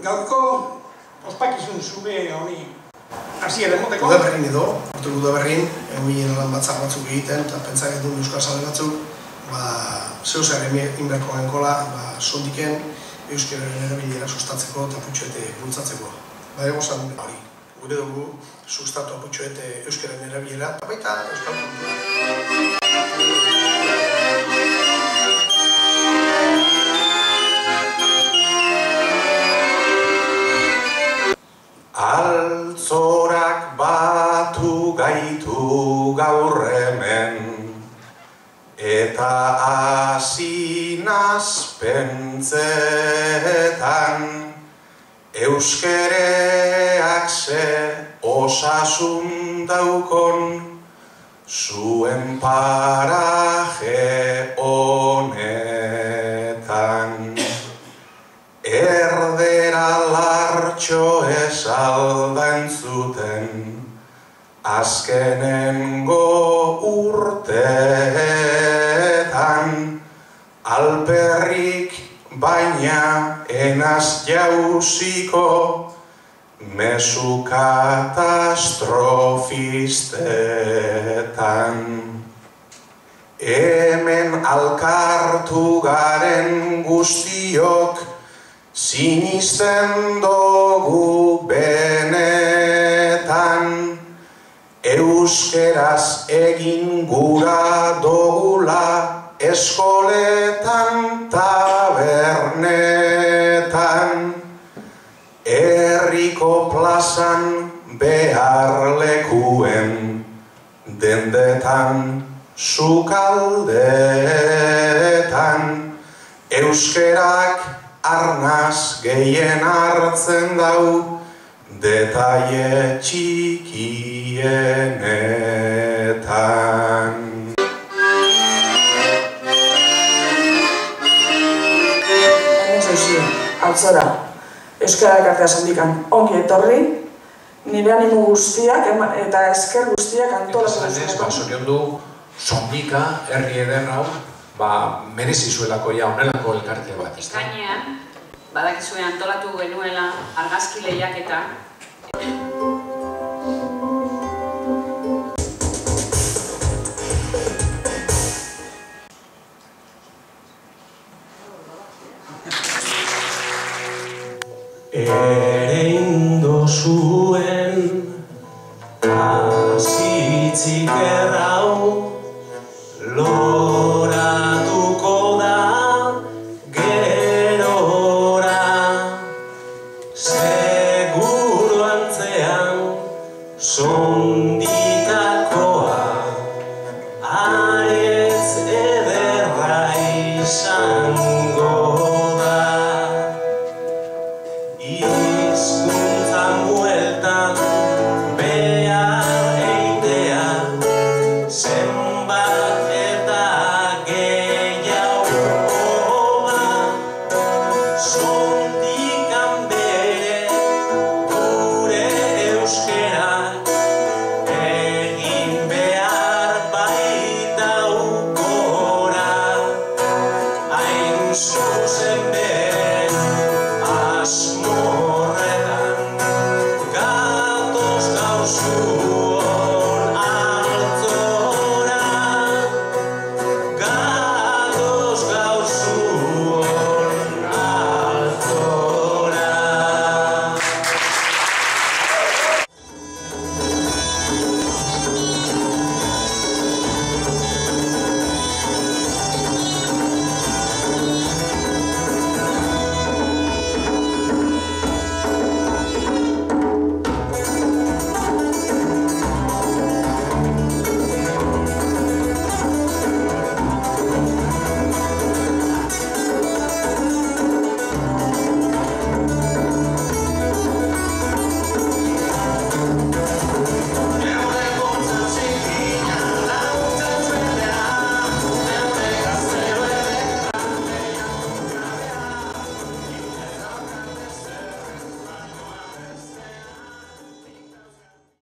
Gaurko ospakizun zube honi hasiera emoteko. Udaberrin edo, urte udaberrin, egin lan batzuk egiten, eta pentsak edu euskal zale batzuk, zehuzaren inberko genkola, sondiken euskararen erabilera sustatzeko eta aputxoete bultzatzeko. Ego zan hori, gure dugu sustatu aputxoete euskararen erabilera, eta baita euskal kultura. Altzorak batu gaitu gaur hemen, eta hasi naz pentsetan, euskereak ze osasun daukon, zuen paraje honetan. Erdera lartxo esalda entzuten, azkenengo urteetan, alperrik baina enaz jauziko, mezu katastrofistetan. Hemen alkartu garen guztiok, sinisten dugu benetan, euskeraz egin gura dugula, eskoletan tabernetan, herriko plazan behar lekuen, dendetan sukaldetan, euskerak arnaz gehien hartzen dau, detaile txikienetan. Hemen zauzio, altzora, euskara elkartea sondikan ongi etorri, nire animo guztiak eta esker guztiak antolatu duzuneko. Zoriondu sondika, herri eder hau, merezi zuelako ja honelako elkarte bat, ez da? Gainean, badakizue antolatu genuela argazki lehiaketa. Ereindo zuen azitzik errau, loratuko da gerora, seguru antzean sondikakoa, aretz ederra izango da. Hizkuntzan bueltan behar eitea, zenbat eta gehiago da, sondikan bere gure euskerak, egin behar baita ukora, hain zuzen bere asmo